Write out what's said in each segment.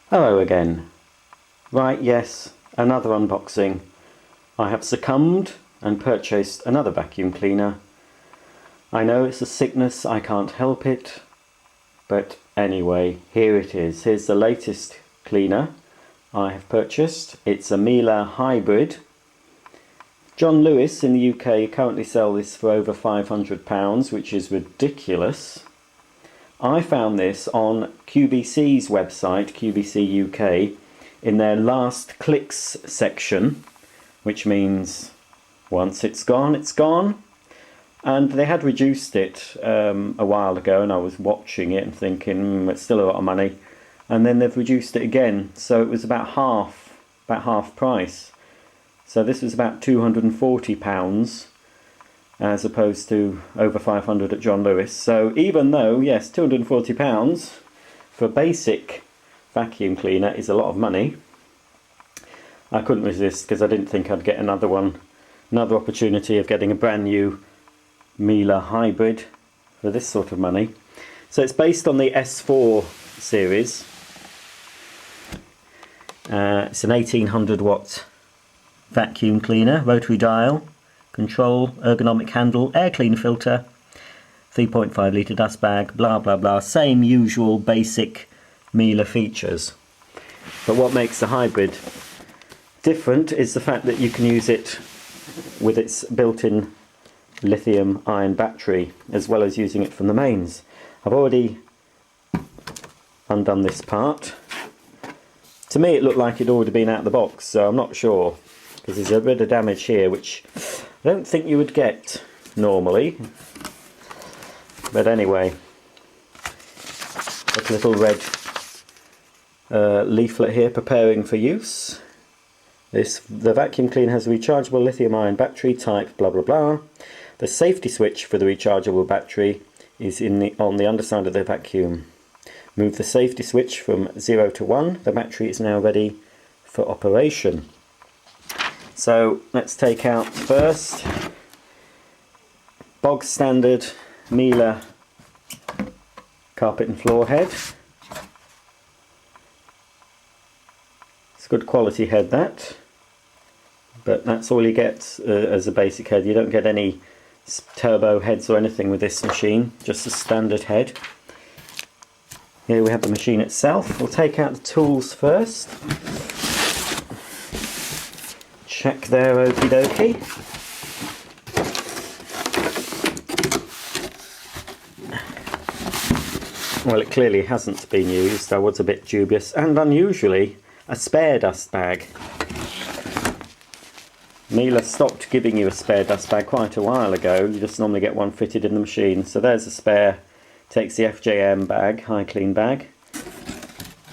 Hello again. Right, yes, another unboxing. I have succumbed and purchased another vacuum cleaner. I know it's a sickness, I can't help it, but anyway, here it is. Here's the latest cleaner I have purchased. It's a Miele hybrid. John Lewis in the UK currently sell this for over £500, which is ridiculous. I found this on QVC's website, QVC UK, in their last clicks section, which means once it's gone, it's gone. And they had reduced it a while ago, and I was watching it and thinking, it's still a lot of money. And then they've reduced it again, so it was about half price. So this was about £240. As opposed to over 500 at John Lewis. So even though, yes, £240 for a basic vacuum cleaner is a lot of money, I couldn't resist because I didn't think I'd get another opportunity of getting a brand new Miele hybrid for this sort of money. So it's based on the S4 series. It's an 1800 watt vacuum cleaner, rotary dial, control, ergonomic handle, air clean filter, 3.5 litre dust bag, blah blah blah, same usual basic Miele features. But what makes the hybrid different is the fact that you can use it with its built-in lithium ion battery as well as using it from the mains. I've already undone this part. To me it looked like it'd already been out of the box, so I'm not sure, because there's a bit of damage here which I don't think you would get normally. But anyway, a little red leaflet here, preparing for use. The vacuum cleaner has a rechargeable lithium ion battery type blah blah blah. The safety switch for the rechargeable battery is on the underside of the vacuum. Move the safety switch from 0 to 1. The battery is now ready for operation. So let's take out first bog standard Miele carpet and floor head. It's a good quality head, that, but that's all you get as a basic head. You don't get any turbo heads or anything with this machine, just a standard head. Here we have the machine itself. We'll take out the tools first. Check there, okie dokie. Well, it clearly hasn't been used. I was a bit dubious. And unusually, a spare dust bag. Miele stopped giving you a spare dust bag quite a while ago. You just normally get one fitted in the machine. So there's a spare. Takes the FJM bag, high clean bag.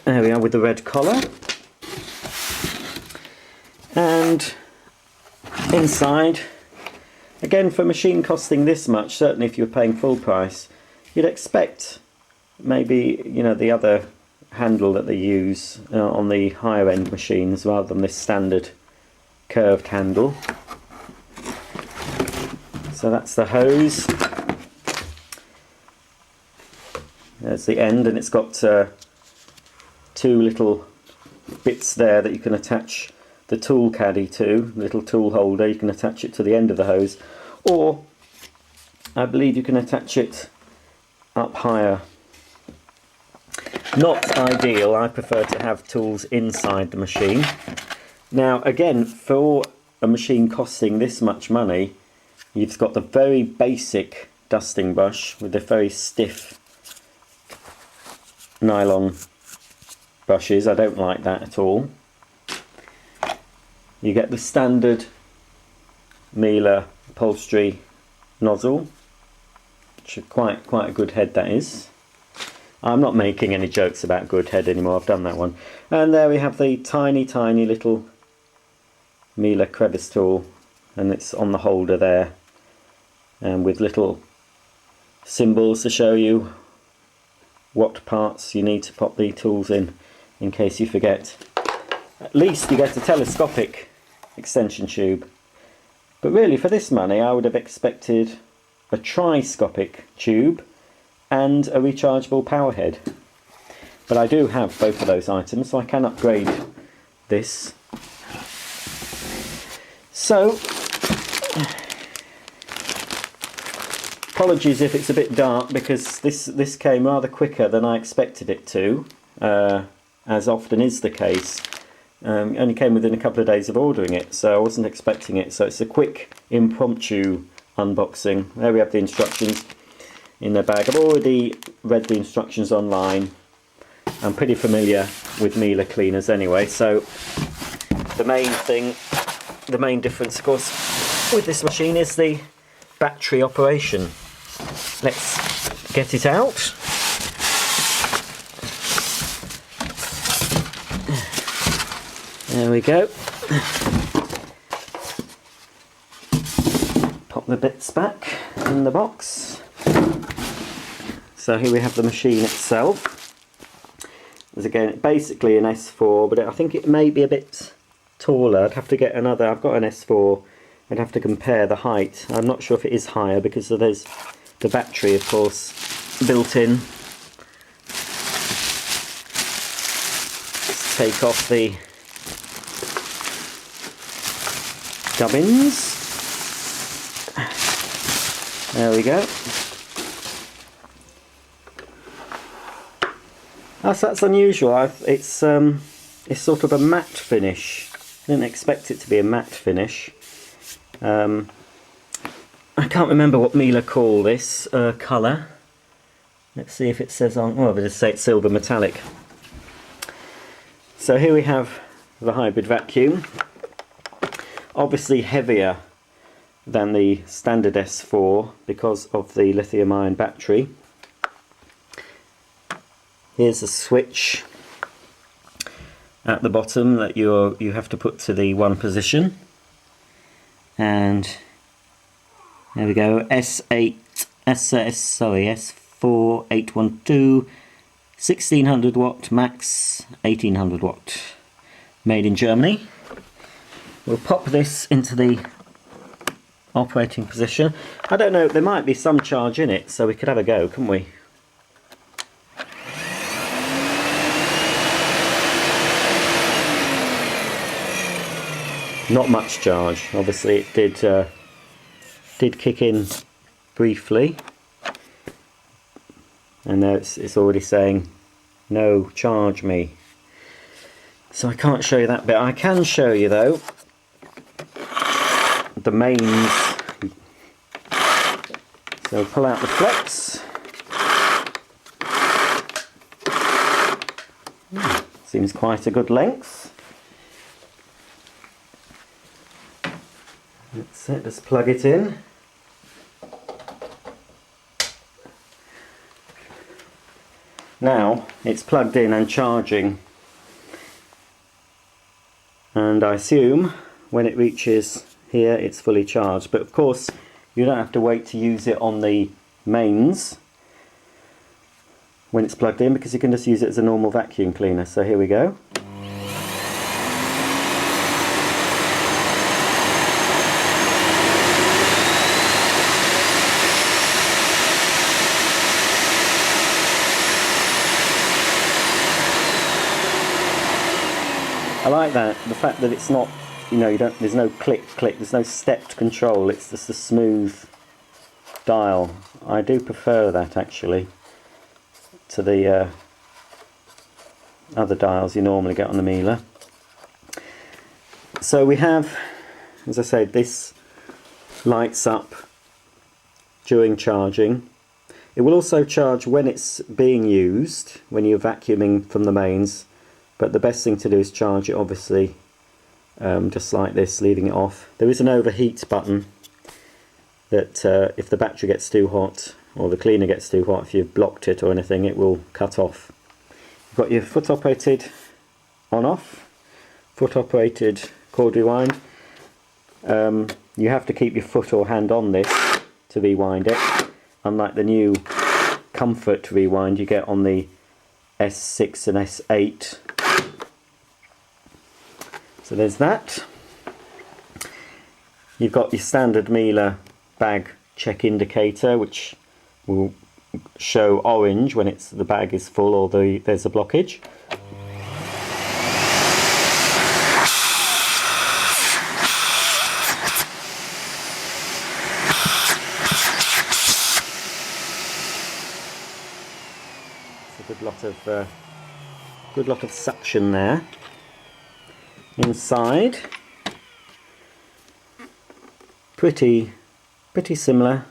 There we are with the red collar. And inside, again, for a machine costing this much, certainly if you're paying full price, you'd expect maybe, you know, the other handle that they use on the higher end machines rather than this standard curved handle. So that's the hose. There's the end, and it's got two little bits there that you can attach the tool caddy to, little tool holder. You can attach it to the end of the hose, or I believe you can attach it up higher. Not ideal. I prefer to have tools inside the machine. Now again, for a machine costing this much money, you've got the very basic dusting brush with the very stiff nylon brushes. I don't like that at all. You get the standard Miele upholstery nozzle, which is quite a good head, that is. I'm not making any jokes about good head anymore, I've done that one. And there we have the tiny little Miele crevice tool, and it's on the holder there, and with little symbols to show you what parts you need to pop the tools in case you forget. At least you get a telescopic extension tube, but really for this money I would have expected a triscopic tube and a rechargeable power head. But I do have both of those items, so I can upgrade this. So, apologies if it's a bit dark, because this came rather quicker than I expected it to, as often is the case. Only came within a couple of days of ordering it, so I wasn't expecting it. So it's a quick, impromptu unboxing. There we have the instructions in the bag. I've already read the instructions online. I'm pretty familiar with Miele cleaners anyway, so the main difference, of course, with this machine is the battery operation. Let's get it out. There we go. Pop the bits back in the box. So here we have the machine itself. There's again basically an S4, but I think it may be a bit taller. I'd have to get another. I've got an S4. I'd have to compare the height. I'm not sure if it is higher, because there's the battery, of course, built in. Let's take off the gubbins. There we go. That's unusual. It's sort of a matte finish. I didn't expect it to be a matte finish. I can't remember what Miele call this colour. Let's see if it says on. Well, they just say it's silver metallic. So here we have the hybrid vacuum. Obviously heavier than the standard S4 because of the lithium-ion battery. Here's a switch at the bottom that you have to put to the one position, and there we go. S4812 1600 watt max 1800 watt, made in Germany. We'll pop this into the operating position. I don't know, there might be some charge in it, so we could have a go, couldn't we? Not much charge. Obviously it did kick in briefly, and now it's already saying no, charge me. So I can't show you that bit. I can show you though the mains. So pull out the flex. Seems quite a good length. That's it, just plug it in. Now it's plugged in and charging, and I assume when it reaches here it's fully charged, but of course you don't have to wait to use it on the mains when it's plugged in, because you can just use it as a normal vacuum cleaner. So here we go. I like that, the fact that it's not, there's no click, there's no stepped control, it's just a smooth dial. I do prefer that actually to the other dials you normally get on the Miele. So we have, as I said, this lights up during charging. It will also charge when it's being used, when you're vacuuming from the mains. But the best thing to do is charge it, obviously, just like this, leaving it off. There is an overheat button that if the battery gets too hot, or the cleaner gets too hot, if you've blocked it or anything, it will cut off. You've got your foot operated on-off, foot operated cord rewind. You have to keep your foot or hand on this to rewind it, unlike the new comfort rewind you get on the S6 and S8. So there's that. You've got your standard Miele bag check indicator, which will show orange when the bag is full or there's a blockage. Good lot of suction there. Inside, pretty similar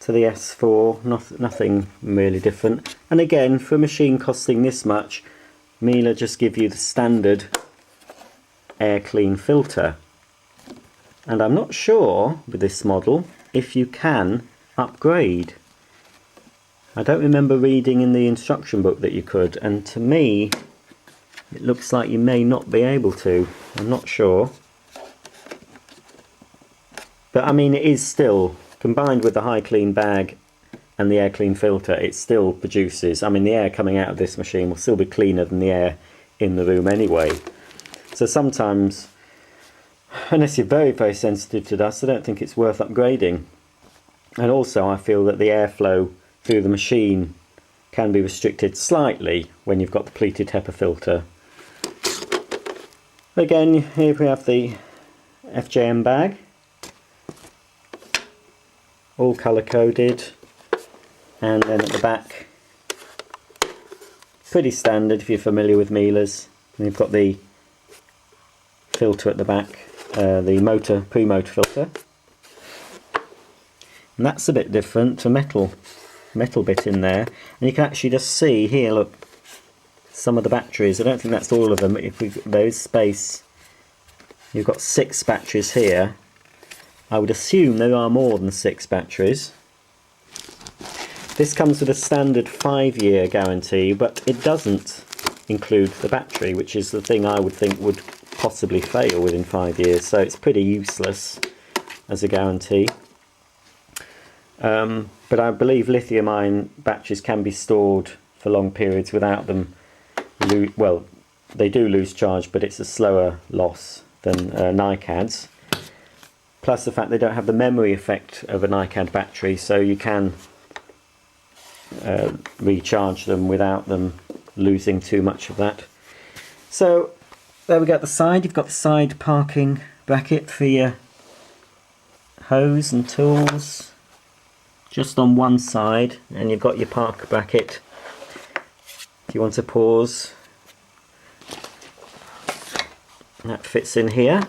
to the S4, nothing really different. And again, for a machine costing this much, Miele just give you the standard air clean filter. And I'm not sure with this model if you can upgrade. I don't remember reading in the instruction book that you could, and to me it looks like you may not be able to. I'm not sure. But I mean, it is still, combined with the high clean bag and the air clean filter, it still produces, I mean, the air coming out of this machine will still be cleaner than the air in the room anyway. So sometimes, unless you're very sensitive to dust, I don't think it's worth upgrading. And also I feel that the airflow through the machine can be restricted slightly when you've got the pleated HEPA filter. Again, here we have the FJM bag, all colour coded, and then at the back, pretty standard if you're familiar with Miele's. And you've got the filter at the back, the pre-motor filter, and that's a bit different to metal bit in there, and you can actually just see here, look, some of the batteries. I don't think that's all of them. There is space. You've got 6 batteries here. I would assume there are more than 6 batteries. This comes with a standard 5-year guarantee, but it doesn't include the battery, which is the thing I would think would possibly fail within 5 years, so it's pretty useless as a guarantee. But I believe lithium-ion batteries can be stored for long periods without them. Well, they do lose charge, but it's a slower loss than NiCads. Plus the fact they don't have the memory effect of a NiCad battery, so you can recharge them without them losing too much of that. So there we go at the side. You've got the side parking bracket for your hose and tools just on one side, and you've got your park bracket if you want to pause. That fits in here.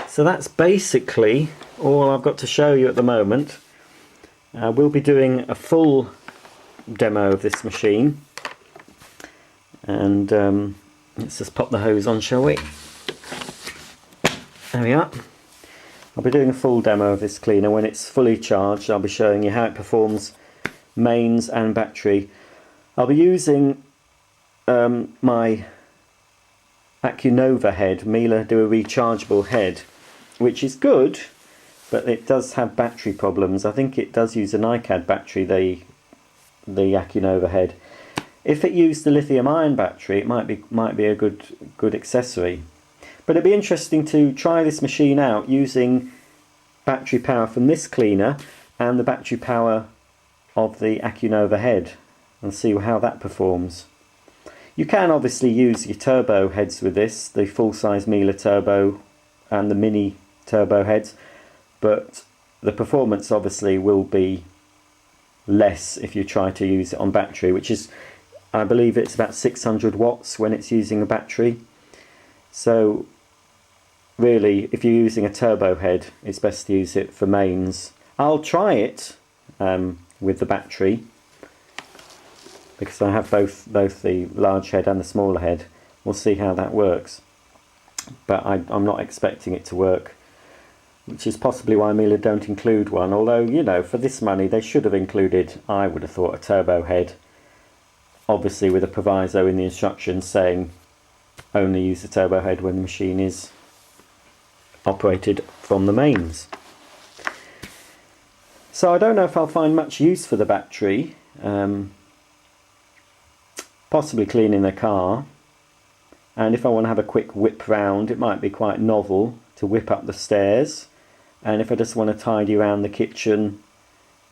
So that's basically all I've got to show you at the moment. We'll be doing a full demo of this machine, and let's just pop the hose on, shall we? There we are. I'll be doing a full demo of this cleaner. When it's fully charged, I'll be showing you how it performs mains and battery. I'll be using my AccuNova head. Miele do a rechargeable head, which is good, but it does have battery problems. I think it does use a NiCad battery, the AccuNova head. If it used the lithium-ion battery, it might be a good accessory. But it'd be interesting to try this machine out using battery power from this cleaner and the battery power of the AccuNova head, and see how that performs. You can obviously use your turbo heads with this, the full-size Miele turbo and the mini turbo heads, but the performance obviously will be less if you try to use it on battery, which is, I believe it's about 600 watts when it's using a battery. So really, if you're using a turbo head, it's best to use it for mains. I'll try it with the battery, because I have both the large head and the smaller head. We'll see how that works, but I'm not expecting it to work, which is possibly why Miele don't include one. Although, you know, for this money they should have included, I would have thought, a turbo head, obviously with a proviso in the instructions saying only use the turbo head when the machine is operated from the mains. So I don't know if I'll find much use for the battery, possibly cleaning the car, and if I want to have a quick whip round, it might be quite novel to whip up the stairs and if I just want to tidy around the kitchen,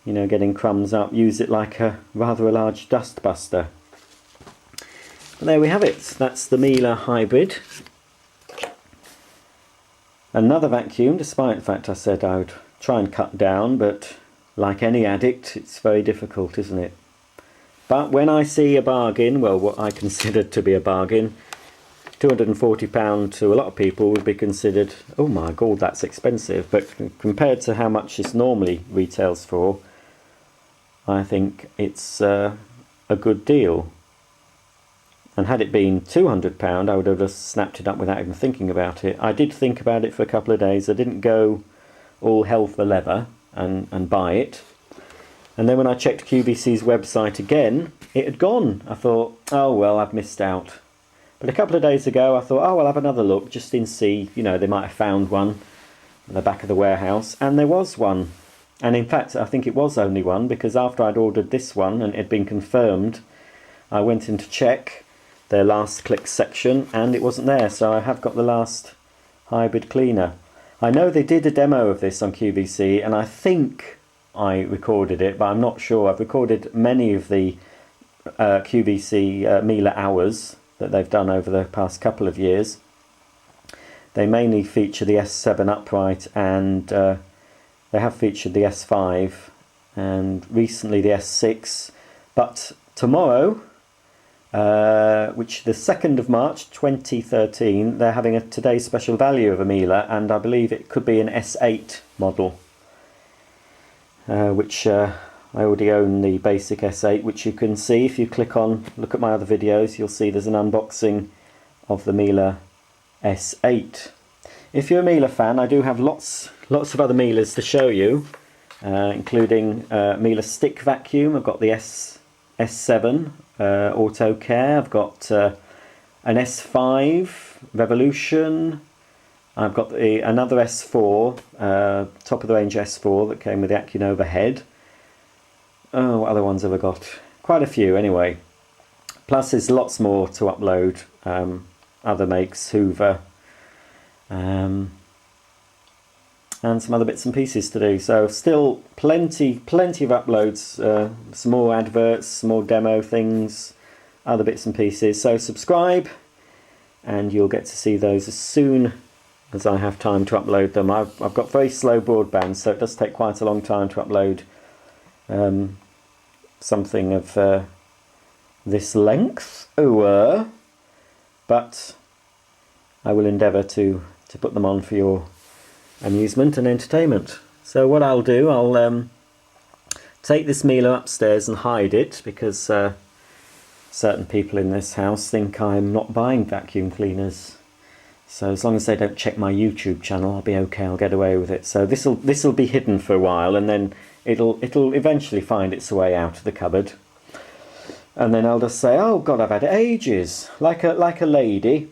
you know, getting crumbs up, use it like a rather large dust buster. And there we have it. That's the Miele hybrid. Another vacuum, despite the fact I said I would try and cut down, but like any addict, it's very difficult, isn't it? But when I see a bargain, well, what I consider to be a bargain, £240 to a lot of people would be considered, oh my god, that's expensive. But compared to how much this normally retails for, I think it's a good deal. And had it been £200, I would have just snapped it up without even thinking about it. I did think about it for a couple of days. I didn't go all hell for leather and buy it. And then when I checked QVC's website again, it had gone. I thought, oh well, I've missed out. But a couple of days ago, I thought, oh, I'll have another look just in see. You know, they might have found one at the back of the warehouse. And there was one. And in fact, I think it was only one, because after I'd ordered this one and it had been confirmed, I went in to check their last click section and it wasn't there. So I have got the last hybrid cleaner. I know they did a demo of this on QVC, and I think I recorded it, but I'm not sure. I've recorded many of the QVC Miele hours that they've done over the past couple of years. They mainly feature the S7 upright, and they have featured the S5 and recently the S6. But tomorrow, which the 2nd of March 2013, they're having a today's special value of a Miele, and I believe it could be an S8 model, which I already own the basic S8, which you can see if you look at my other videos. You'll see there's an unboxing of the Miele S8. If you're a Miele fan, I do have lots of other Mieles to show you, including Miele stick vacuum. I've got the S7 Auto Care. I've got an S5 Revolution. I've got another S4, top of the range S4 that came with the AccuNova head. Oh, what other ones have I got? Quite a few anyway. Plus there's lots more to upload. Other makes, Hoover, and some other bits and pieces to do. So still plenty of uploads, some more adverts, some more demo things, other bits and pieces. So subscribe and you'll get to see those as soon as I have time to upload them. I've got very slow broadband, so it does take quite a long time to upload something of this length. But I will endeavour to put them on for your amusement and entertainment. So what I'll do, I'll take this Miele upstairs and hide it, because certain people in this house think I'm not buying vacuum cleaners. So as long as they don't check my YouTube channel, I'll be okay. I'll get away with it. So this'll be hidden for a while, and then it'll eventually find its way out of the cupboard. And then I'll just say, oh God, I've had it ages, like a lady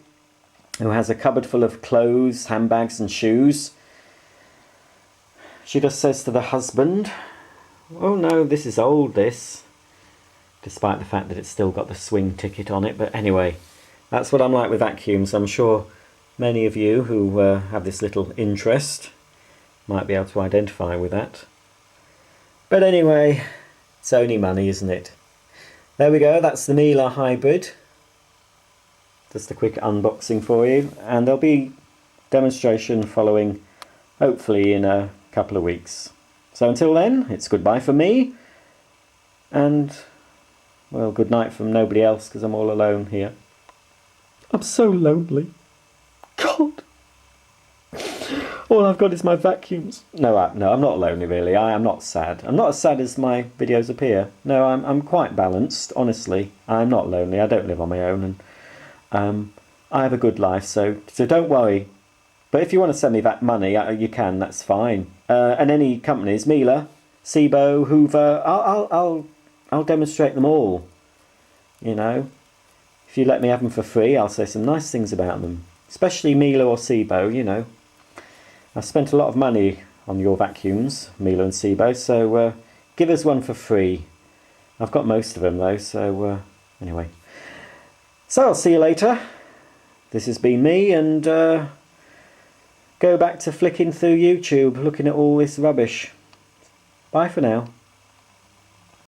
who has a cupboard full of clothes, handbags, and shoes. She just says to the husband, oh no, this is old, this. Despite the fact that it's still got the swing ticket on it. But anyway, that's what I'm like with vacuums. I'm sure many of you who have this little interest might be able to identify with that. But anyway, it's only money, isn't it? There we go, that's the Miele hybrid. Just a quick unboxing for you. And there'll be demonstration following, hopefully in a couple of weeks. So until then, it's goodbye from me. And, well, good night from nobody else, because I'm all alone here. I'm so lonely. God. All I've got is my vacuums. No, I'm not lonely really. I am not sad. I'm not as sad as my videos appear. No, I'm quite balanced, honestly. I'm not lonely. I don't live on my own, and I have a good life, so don't worry. But if you want to send me that money, you can, that's fine. And any companies, Miele, Sebo, Hoover, I'll demonstrate them all. You know, if you let me have them for free, I'll say some nice things about them. Especially Miele or Sebo, you know. I've spent a lot of money on your vacuums, Miele and Sebo, so give us one for free. I've got most of them though, so anyway. So I'll see you later. This has been me, and go go back to flicking through YouTube looking at all this rubbish. Bye for now.